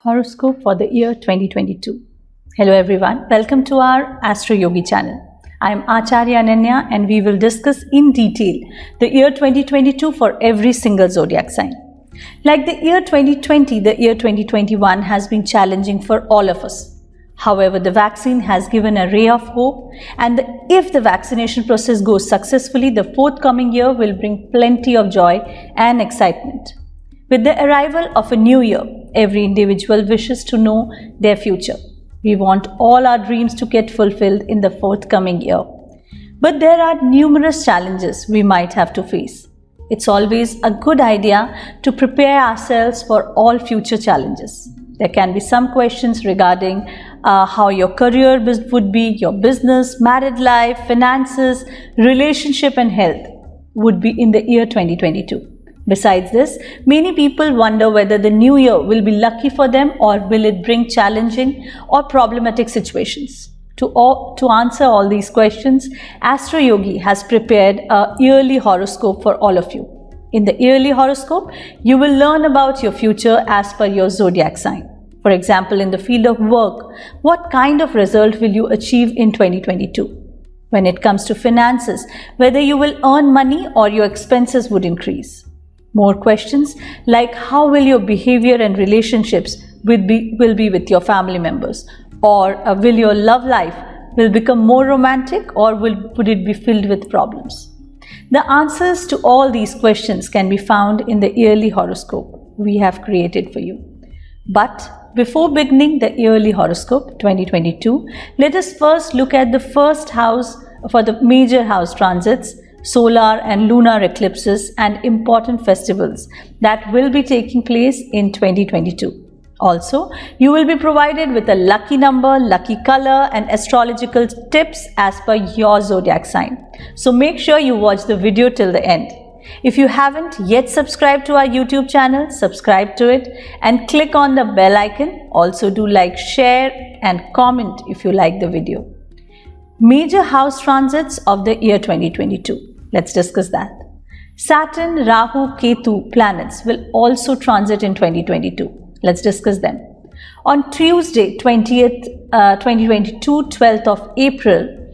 Horoscope for the year 2022. Hello everyone, welcome to our Astro Yogi channel. I am Acharya Ananya and we will discuss in detail the year 2022 for every single zodiac sign. Like the year 2020, the year 2021 has been challenging for all of us. However, the vaccine has given a ray of hope, and if the vaccination process goes successfully, the forthcoming year will bring plenty of joy and excitement. With the arrival of a new year, every individual wishes to know their future. We want all our dreams to get fulfilled in the forthcoming year. But there are numerous challenges we might have to face. It's always a good idea to prepare ourselves for all future challenges. There can be some questions regarding how your career would be, your business, married life, finances, relationship and health would be in the year 2022. Besides this, many people wonder whether the new year will be lucky for them or will it bring challenging or problematic situations. To answer all these questions, Astro Yogi has prepared a yearly horoscope for all of you. In the yearly horoscope, you will learn about your future as per your zodiac sign. For example, in the field of work, what kind of result will you achieve in 2022? When it comes to finances, whether you will earn money or your expenses would increase. More questions like how will your behavior and relationships will be with your family members, or will your love life will become more romantic or would it be filled with problems? The answers to all these questions can be found in the yearly horoscope we have created for you. But before beginning the yearly horoscope 2022, let us first look at the first house for the major house transits, solar and lunar eclipses and important festivals that will be taking place in 2022. Also, you will be provided with a lucky number, lucky color and astrological tips as per your zodiac sign. So make sure you watch the video till the end. If you haven't yet subscribed to our YouTube channel, subscribe to it and click on the bell icon. Also do like, share and comment if you like the video. Major house transits of the year 2022. Let's discuss that. Saturn, Rahu, Ketu planets will also transit in 2022. Let's discuss them. On Tuesday, 2022, 12th of April,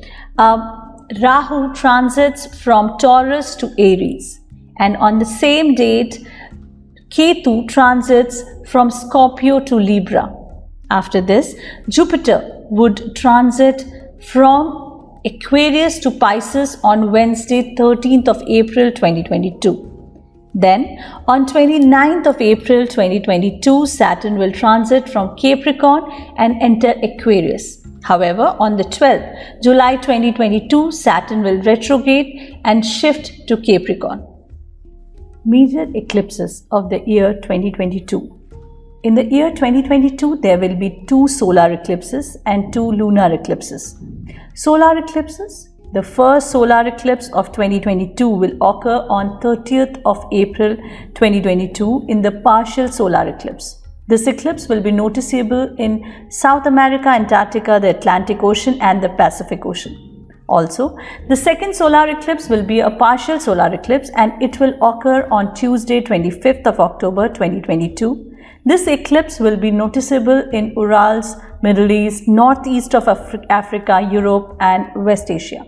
Rahu transits from Taurus to Aries. And on the same date, Ketu transits from Scorpio to Libra. After this, Jupiter would transit from Aquarius to Pisces on Wednesday, 13th of April 2022. Then, on 29th of April 2022, Saturn will transit from Capricorn and enter Aquarius. However, on the 12th July 2022, Saturn will retrograde and shift to Capricorn. Major eclipses of the year 2022. In the year 2022, there will be 2 solar eclipses and 2 lunar eclipses. Solar eclipses. The first solar eclipse of 2022 will occur on 30th of April 2022 in the partial solar eclipse. This eclipse will be noticeable in South America, Antarctica, the Atlantic Ocean and the Pacific Ocean. Also, the second solar eclipse will be a partial solar eclipse and it will occur on Tuesday, 25th of October 2022. This eclipse will be noticeable in Urals, Middle East, Northeast of Africa, Europe and West Asia.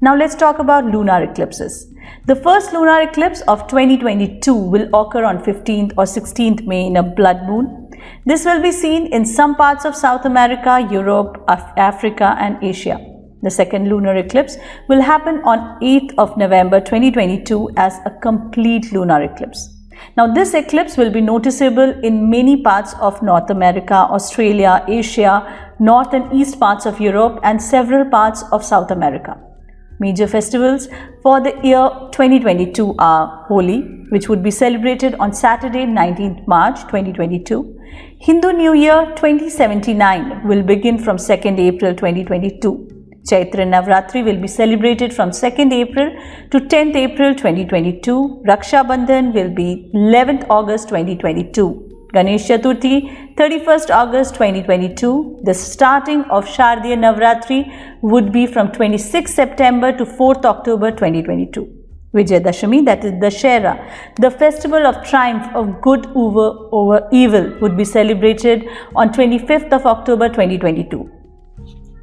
Now let's talk about lunar eclipses. The first lunar eclipse of 2022 will occur on 15th or 16th May in a blood moon. This will be seen in some parts of South America, Europe, Africa and Asia. The second lunar eclipse will happen on 8th of November 2022 as a complete lunar eclipse. Now this eclipse will be noticeable in many parts of North America, Australia, Asia, North and East parts of Europe and several parts of South America. Major festivals for the year 2022 are Holi, which would be celebrated on Saturday, 19th March 2022. Hindu New Year 2079 will begin from 2nd April 2022. Chaitra Navratri will be celebrated from 2nd April to 10th April 2022. Raksha Bandhan will be 11th August 2022. Ganesh Chaturthi 31st August 2022. The starting of Shardiya Navratri would be from 26th September to 4th October 2022. Vijayadashami, that is Dussehra, the festival of triumph of good over evil, would be celebrated on 25th of October 2022.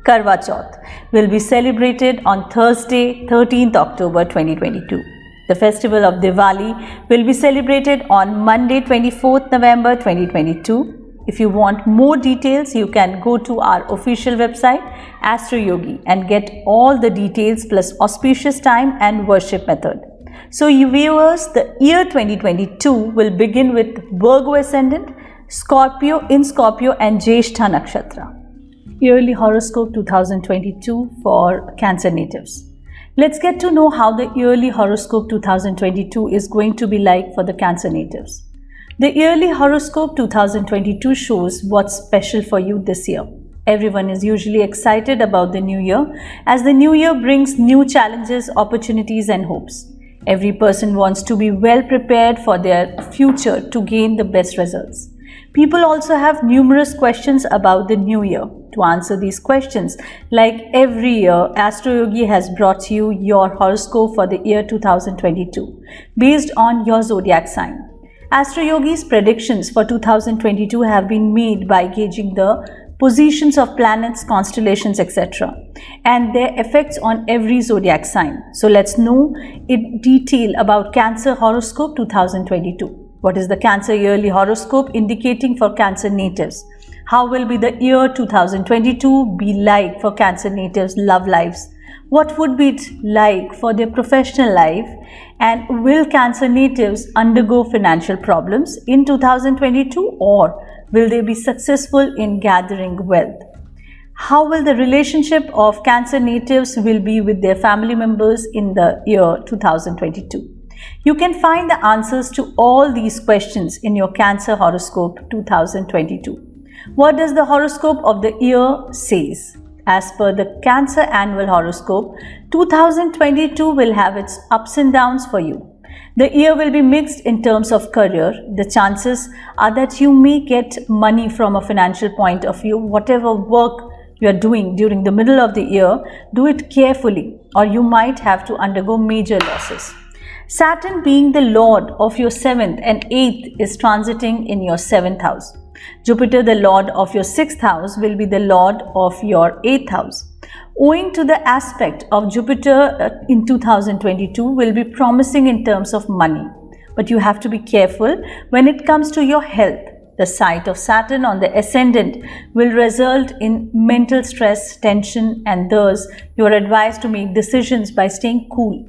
Karwa Chauth will be celebrated on Thursday, 13th October 2022. The festival of Diwali will be celebrated on Monday, 24th November 2022. If you want more details, you can go to our official website Astro Yogi and get all the details plus auspicious time and worship method. So you viewers, the year 2022 will begin with Virgo Ascendant, Scorpio and Jyeshtha Nakshatra. Yearly horoscope 2022 for Cancer natives. Let's get to know how the yearly horoscope 2022 is going to be like for the Cancer natives. The yearly horoscope 2022 shows what's special for you this year. Everyone is usually excited about the new year, as the new year brings new challenges, opportunities and hopes. Every person wants to be well prepared for their future to gain the best results. People also have numerous questions about the new year. To answer these questions, like every year, Astro Yogi has brought you your horoscope for the year 2022 based on your zodiac sign. Astro Yogi's predictions for 2022 have been made by gauging the positions of planets, constellations, etc. and their effects on every zodiac sign. So let's know in detail about Cancer horoscope 2022. What is the Cancer yearly horoscope indicating for Cancer natives? How will be the year 2022 be like for Cancer natives' love lives? What would be it like for their professional life? And will Cancer natives undergo financial problems in 2022, or will they be successful in gathering wealth? How will the relationship of Cancer natives will be with their family members in the year 2022? You can find the answers to all these questions in your Cancer horoscope 2022. What does the horoscope of the year says? As per the Cancer annual horoscope, 2022 will have its ups and downs for you. The year will be mixed in terms of career. The chances are that you may get money from a financial point of view. Whatever work you are doing during the middle of the year, do it carefully, or you might have to undergo major losses. Saturn, being the lord of your 7th and 8th, is transiting in your 7th house. Jupiter, the lord of your 6th house, will be the lord of your 8th house. Owing to the aspect of Jupiter in 2022 will be promising in terms of money, but you have to be careful when it comes to your health. The sight of Saturn on the ascendant will result in mental stress, tension, and thus you are advised to make decisions by staying cool.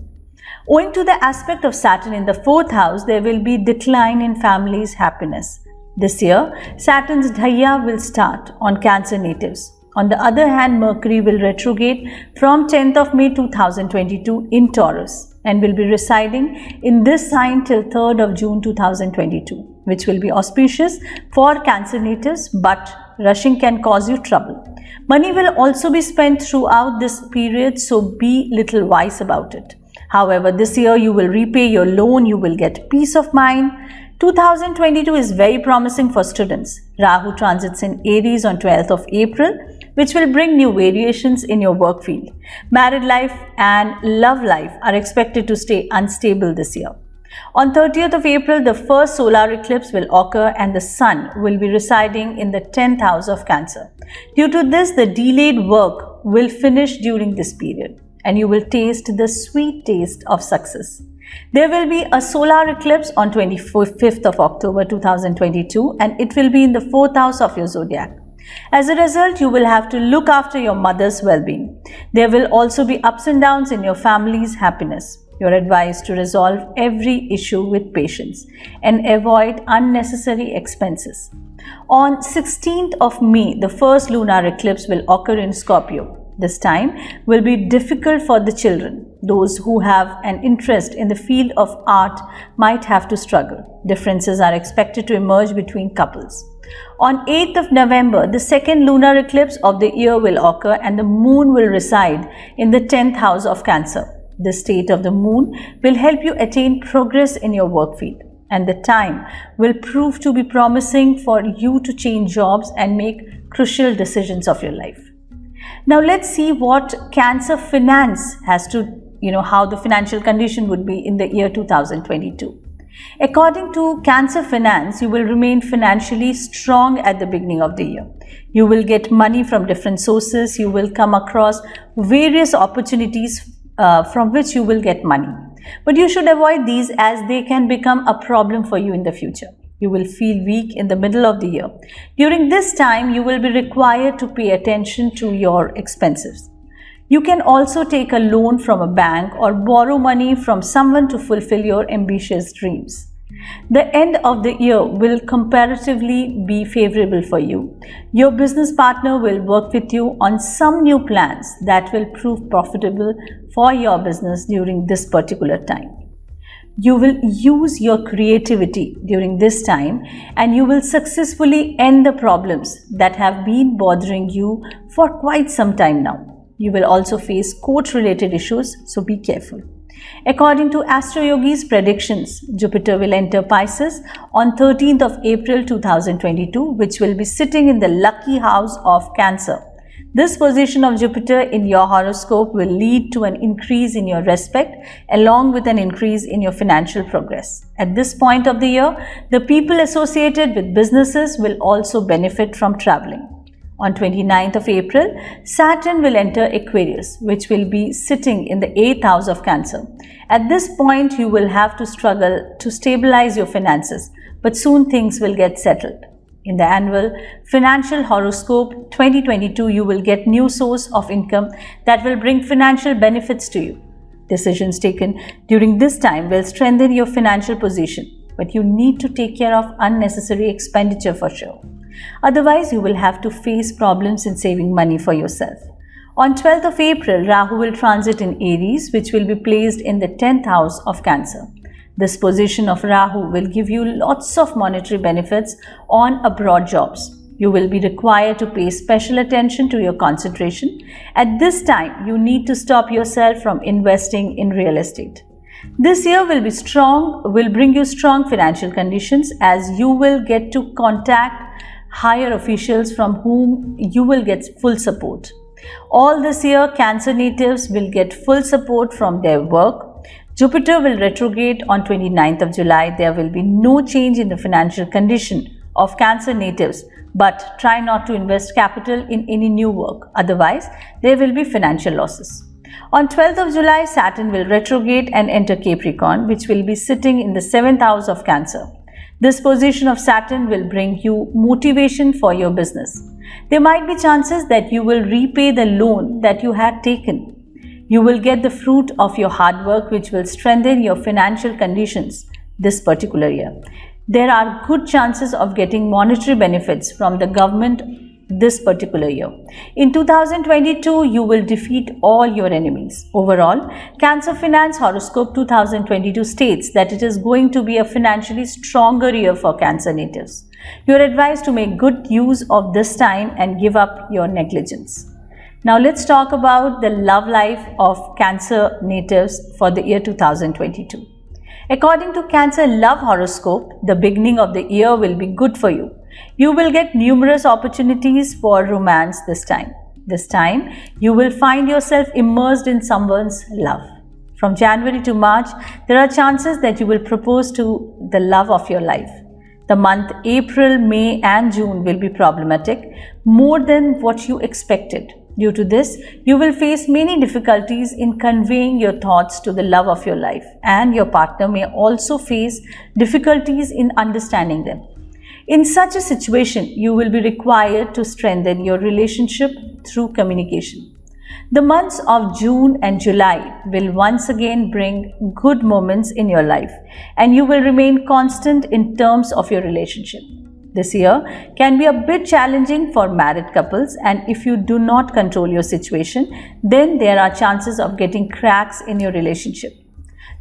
Owing to the aspect of Saturn in the 4th house, there will be decline in family's happiness. This year, Saturn's Dhaya will start on Cancer natives. On the other hand, Mercury will retrograde from 10th of May 2022 in Taurus and will be residing in this sign till 3rd of June 2022, which will be auspicious for Cancer natives, but rushing can cause you trouble. Money will also be spent throughout this period, so be little wise about it. However, this year you will repay your loan, you will get peace of mind. 2022 is very promising for students. Rahu transits in Aries on 12th of April, which will bring new variations in your work field. Married life and love life are expected to stay unstable this year. On 30th of April, the first solar eclipse will occur and the sun will be residing in the 10th house of Cancer. Due to this, the delayed work will finish during this period, and you will taste the sweet taste of success. There will be a solar eclipse on 25th of October 2022, and it will be in the 4th house of your zodiac. As a result, you will have to look after your mother's well-being. There will also be ups and downs in your family's happiness. You are advised to resolve every issue with patience and avoid unnecessary expenses. On 16th of May, the first lunar eclipse will occur in Scorpio. This time will be difficult for the children. Those who have an interest in the field of art might have to struggle. Differences are expected to emerge between couples. On 8th of November, the second lunar eclipse of the year will occur and the moon will reside in the 10th house of Cancer. The state of the moon will help you attain progress in your work field, and the time will prove to be promising for you to change jobs and make crucial decisions of your life. Now let's see what Cancer finance has to how the financial condition would be in the year 2022. According to Cancer Finance, you will remain financially strong at the beginning of the year. You will get money from different sources. You will come across various opportunities from which you will get money. But you should avoid these as they can become a problem for you in the future. You will feel weak in the middle of the year. During this time, you will be required to pay attention to your expenses. You can also take a loan from a bank or borrow money from someone to fulfill your ambitious dreams. The end of the year will comparatively be favorable for you. Your business partner will work with you on some new plans that will prove profitable for your business during this particular time. You will use your creativity during this time and you will successfully end the problems that have been bothering you for quite some time now. You will also face court-related issues, so be careful. According to Astro Yogi's predictions, Jupiter will enter Pisces on 13th of April 2022, which will be sitting in the lucky house of Cancer. This position of Jupiter in your horoscope will lead to an increase in your respect along with an increase in your financial progress. At this point of the year, the people associated with businesses will also benefit from traveling. On 29th of April, Saturn will enter Aquarius, which will be sitting in the 8th house of Cancer. At this point, you will have to struggle to stabilize your finances, but soon things will get settled. In the annual financial horoscope 2022, you will get new source of income that will bring financial benefits to you. Decisions taken during this time will strengthen your financial position, but you need to take care of unnecessary expenditure for sure. Otherwise, you will have to face problems in saving money for yourself. On 12th of April, Rahu will transit in Aries, which will be placed in the 10th house of Cancer. This position of Rahu will give you lots of monetary benefits on abroad jobs. You will be required to pay special attention to your concentration. At this time, you need to stop yourself from investing in real estate. This year will bring you strong financial conditions as you will get to contact higher officials from whom you will get full support. All this year, Cancer natives will get full support from their work. Jupiter will retrograde on 29th of July. There will be no change in the financial condition of Cancer natives, but try not to invest capital in any new work. Otherwise, there will be financial losses. On 12th of July, Saturn will retrograde and enter Capricorn, which will be sitting in the 7th house of Cancer. This position of Saturn will bring you motivation for your business. There might be chances that you will repay the loan that you had taken. You will get the fruit of your hard work, which will strengthen your financial conditions this particular year. There are good chances of getting monetary benefits from the government this particular year. In 2022, you will defeat all your enemies. Overall, Cancer Finance Horoscope 2022 states that it is going to be a financially stronger year for Cancer natives. You are advised to make good use of this time and give up your negligence. Now let's talk about the love life of Cancer natives for the year 2022. According to Cancer Love Horoscope, the beginning of the year will be good for you. You will get numerous opportunities for romance this time. This time, you will find yourself immersed in someone's love. From January to March, there are chances that you will propose to the love of your life. The month April, May and June will be problematic, more than what you expected. Due to this, you will face many difficulties in conveying your thoughts to the love of your life, and your partner may also face difficulties in understanding them. In such a situation, you will be required to strengthen your relationship through communication. The months of June and July will once again bring good moments in your life, and you will remain constant in terms of your relationship. This year can be a bit challenging for married couples, and if you do not control your situation, then there are chances of getting cracks in your relationship.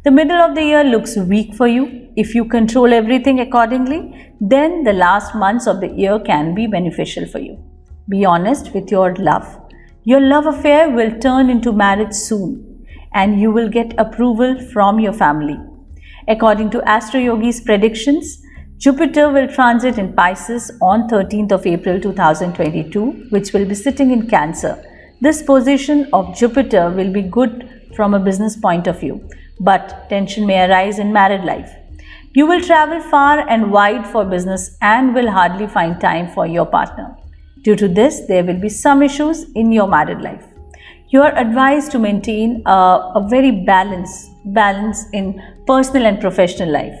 The middle of the year looks weak for you. If you control everything accordingly, then the last months of the year can be beneficial for you. Be honest with your love. Your love affair will turn into marriage soon, and you will get approval from your family. According to Astro Yogi's predictions, Jupiter will transit in Pisces on 13th of April 2022, which will be sitting in Cancer. This position of Jupiter will be good from a business point of view, but tension may arise in married life. You will travel far and wide for business and will hardly find time for your partner. Due to this, there will be some issues in your married life. You are advised to maintain a very balance in personal and professional life.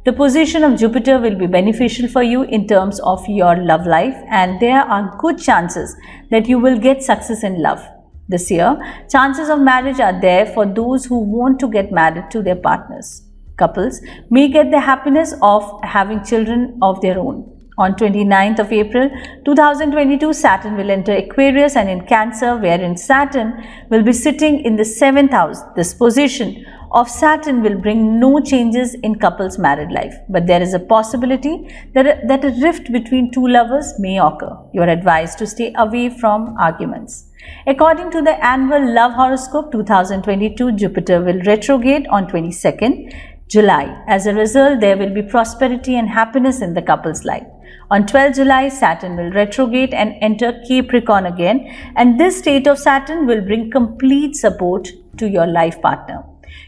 The position of Jupiter will be beneficial for you in terms of your love life, and there are good chances that you will get success in love. This year, chances of marriage are there for those who want to get married to their partners. Couples may get the happiness of having children of their own. On 29th of April 2022, Saturn will enter Aquarius and in Cancer, wherein Saturn will be sitting in the 7th house. This position of Saturn will bring no changes in couples' married life, but there is a possibility that a rift between two lovers may occur. You are advised to stay away from arguments. According to the annual love horoscope 2022, Jupiter will retrograde on 22nd July. As a result, there will be prosperity and happiness in the couple's life. On 12th July, Saturn will retrograde and enter Capricorn again, and this state of Saturn will bring complete support to your life partner.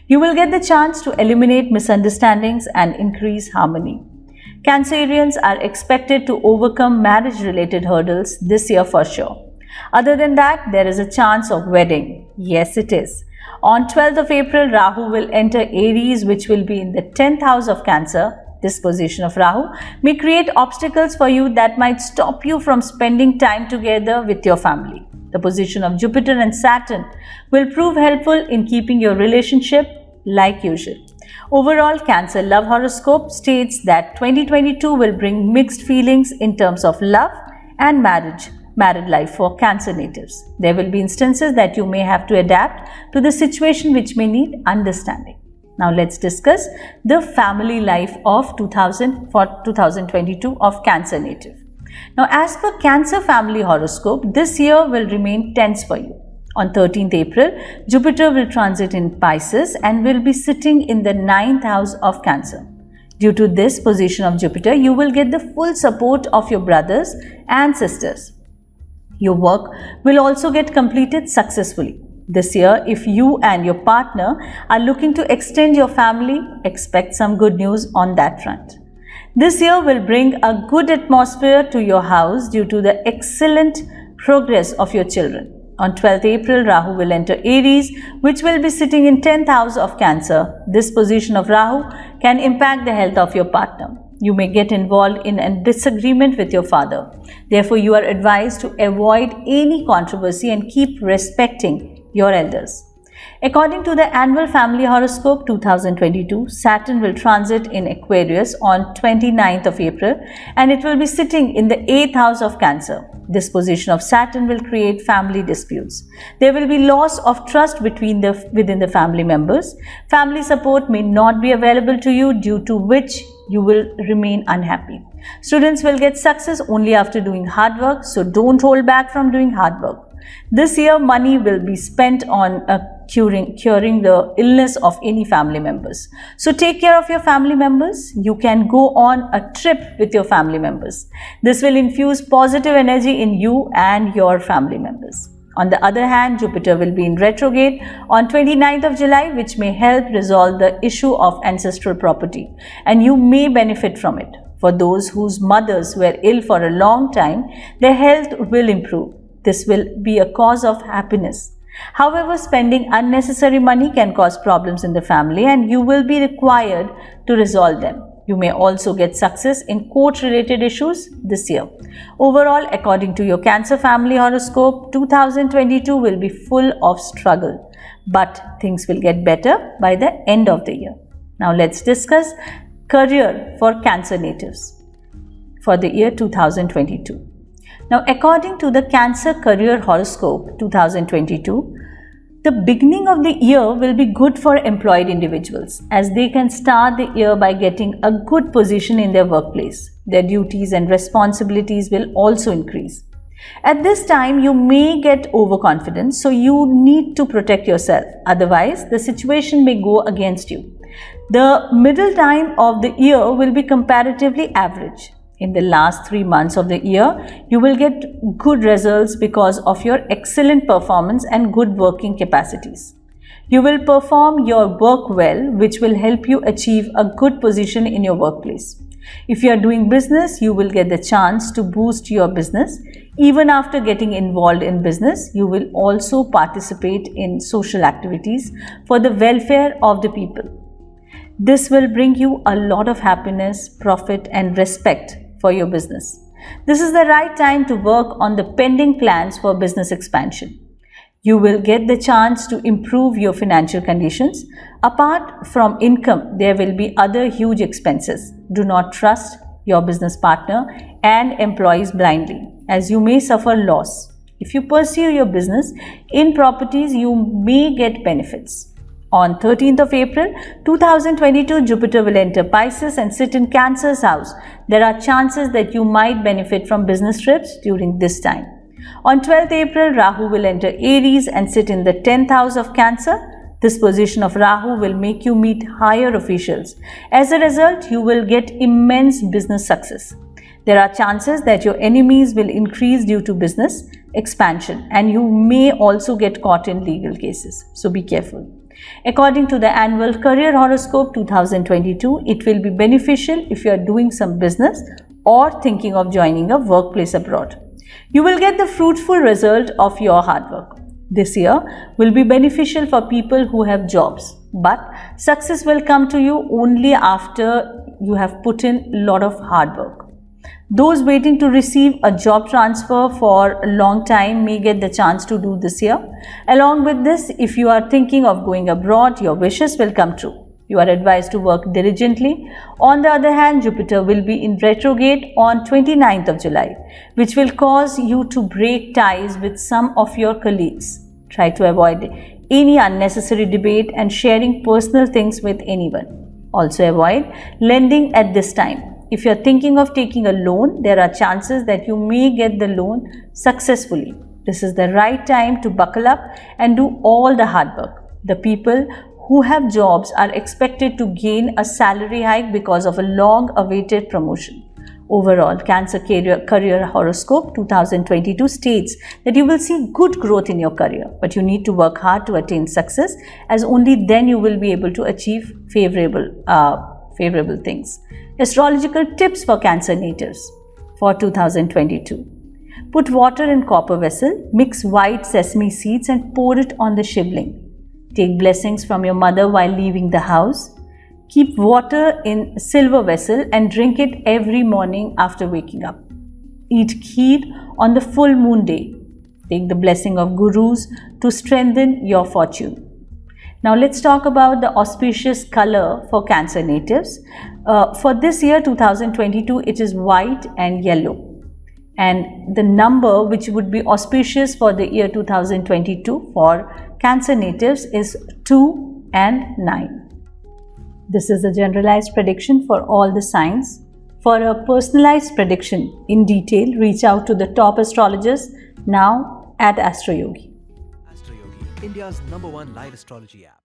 You will get the chance to eliminate misunderstandings and increase harmony. Cancerians are expected to overcome marriage-related hurdles this year for sure. Other than that, there is a chance of wedding. Yes, it is. On 12th of April, Rahu will enter Aries, which will be in the 10th house of Cancer. This position of Rahu may create obstacles for you that might stop you from spending time together with your family. The position of Jupiter and Saturn will prove helpful in keeping your relationship like usual. Overall, Cancer love horoscope states that 2022 will bring mixed feelings in terms of love and married life for Cancer natives. There will be instances that you may have to adapt to the situation which may need understanding. Now let's discuss the family life of 2022 of Cancer native. Now, as per Cancer family horoscope, this year will remain tense for you. On 13th April, Jupiter will transit in Pisces and will be sitting in the 9th house of Cancer. Due to this position of Jupiter, you will get the full support of your brothers and sisters. Your work will also get completed successfully. This year, if you and your partner are looking to extend your family, expect some good news on that front. This year will bring a good atmosphere to your house due to the excellent progress of your children. On 12th April, Rahu will enter Aries, which will be sitting in 10th house of Cancer. This position of Rahu can impact the health of your partner. You may get involved in a disagreement with your father. Therefore, you are advised to avoid any controversy and keep respecting your elders. According to the annual family horoscope 2022, Saturn will transit in Aquarius on 29th of April and it will be sitting in the 8th house of Cancer. This position of Saturn will create family disputes. There will be loss of trust within the family members. Family support may not be available to you, due to which you will remain unhappy. Students will get success only after doing hard work, so don't hold back from doing hard work. This year, money will be spent on curing the illness of any family members. So take care of your family members. You can go on a trip with your family members. This will infuse positive energy in you and your family members. On the other hand, Jupiter will be in retrograde on 29th of July, which may help resolve the issue of ancestral property, and you may benefit from it. For those whose mothers were ill for a long time, their health will improve. This will be a cause of happiness. However, spending unnecessary money can cause problems in the family and you will be required to resolve them. You may also get success in court-related issues this year. Overall, according to your Cancer family horoscope, 2022 will be full of struggle, but things will get better by the end of the year. Now let's discuss career for Cancer natives for the year 2022. Now, according to the Cancer career horoscope 2022, the beginning of the year will be good for employed individuals, as they can start the year by getting a good position in their workplace. Their duties and responsibilities will also increase. At this time, you may get overconfident, so you need to protect yourself. Otherwise, the situation may go against you. The middle time of the year will be comparatively average. In the last 3 months of the year, you will get good results because of your excellent performance and good working capacities. You will perform your work well, which will help you achieve a good position in your workplace. If you are doing business, you will get the chance to boost your business. Even after getting involved in business, you will also participate in social activities for the welfare of the people. This will bring you a lot of happiness, profit, and respect for your business. This is the right time to work on the pending plans for business expansion. You will get the chance to improve your financial conditions. Apart from income, there will be other huge expenses. Do not trust your business partner and employees blindly, as you may suffer loss. If you pursue your business in properties, you may get benefits. On 13th of April 2022, Jupiter will enter Pisces and sit in Cancer's house. There are chances that you might benefit from business trips during this time. On 12th April, Rahu will enter Aries and sit in the 10th house of Cancer. This position of Rahu will make you meet higher officials. As a result, you will get immense business success. There are chances that your enemies will increase due to business expansion, and you may also get caught in legal cases. So be careful. According to the annual career horoscope 2022, it will be beneficial if you are doing some business or thinking of joining a workplace abroad. You will get the fruitful result of your hard work. This year will be beneficial for people who have jobs, but success will come to you only after you have put in a lot of hard work. Those waiting to receive a job transfer for a long time may get the chance to do this year. Along with this, if you are thinking of going abroad, your wishes will come true. You are advised to work diligently. On the other hand, Jupiter will be in retrograde on 29th of July, which will cause you to break ties with some of your colleagues. Try to avoid any unnecessary debate and sharing personal things with anyone. Also avoid lending at this time. If you are thinking of taking a loan, there are chances that you may get the loan successfully. This is the right time to buckle up and do all the hard work. The people who have jobs are expected to gain a salary hike because of a long-awaited promotion. Overall, Cancer Career Horoscope 2022 states that you will see good growth in your career, but you need to work hard to attain success, as only then you will be able to achieve favorable things. Astrological tips for Cancer natives for 2022. Put water in copper vessel, mix white sesame seeds and pour it on the shivling. Take blessings from your mother while leaving the house. Keep water in silver vessel and drink it every morning after waking up. Eat kheer on the full moon day. Take the blessing of gurus to strengthen your fortune. Now let's talk about the auspicious color for Cancer natives. For this year 2022, it is white and yellow. And the number which would be auspicious for the year 2022 for Cancer natives is 2 and 9. This is a generalized prediction for all the signs. For a personalized prediction in detail, reach out to the top astrologers now at AstroYogi. AstroYogi, India's #1 live astrology app.